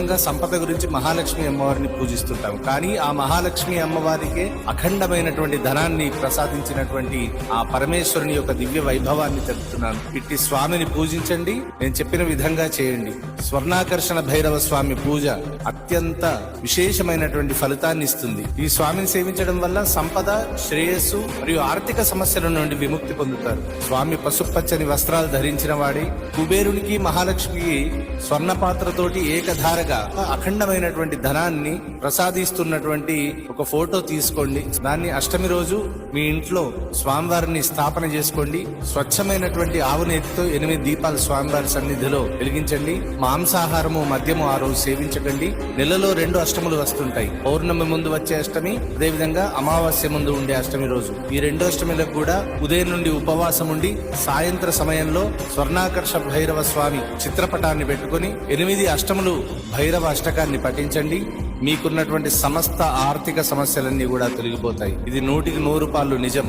విధంగా సంపద గురించి మహాలక్ష్మి అమ్మవారిని పూజిస్తుంటాం. కానీ ఆ మహాలక్ష్మి అమ్మవారికే అఖండమైనటువంటి ధనాన్ని ప్రసాదించినటువంటి ఆ పరమేశ్వరుని యొక్క దివ్య వైభవాన్ని తెలుపుతున్నాను. ఇట్టి స్వామిని పూజించండి, నేను చెప్పిన విధంగా చేయండి. స్వర్ణాకర్షణ భైరవ స్వామి పూజ అత్యంత విశేషమైనటువంటి ఫలితాన్ని ఇస్తుంది. ఈ స్వామిని సేవించడం వల్ల సంపద, శ్రేయస్సు మరియు ఆర్థిక సమస్యల నుండి విముక్తి పొందుతారు. స్వామి పసుపచ్చని వస్త్రాలు ధరించిన వాడి కుబేరునికి మహాలక్ష్మికి స్వర్ణ పాత్రతోటి ఏకధారగా అఖండమైనటువంటి ధనాన్ని ప్రసాదిస్తున్నటువంటి ఒక ఫోటో తీసుకోండి. దాన్ని అష్టమి రోజు మీ ఇంట్లో స్వామివారిని స్థాపన చేసుకోండి. స్వచ్ఛమైనటువంటి ఆవు నేతితో 8 దీపాలు స్వామివారి సన్నిధిలో వెలిగించండి. మాంసాహారము, మద్యము ఆ రోజు సేవించకండి. నెలలో 2 అష్టములు వస్తుంటాయి. పౌర్ణమి ముందు వచ్చే అష్టమి, అదేవిధంగా అమావాస్య ముందు ఉండే అష్టమి రోజు. ఈ 2 అష్టమిలకు కూడా ఉదయం నుండి ఉపవాసం ఉండి సాయంత్ర సమయంలో స్వర్ణాకర్ష భైరవ స్వామి చిత్రపటాన్ని పెట్టుకుని 8 అష్టములు భైరవ అష్టకాన్ని పఠించండి. మీకున్నటువంటి సమస్త ఆర్థిక సమస్యలన్నీ కూడా తొలగిపోతాయి. ఇది 100కి 100 నిజం.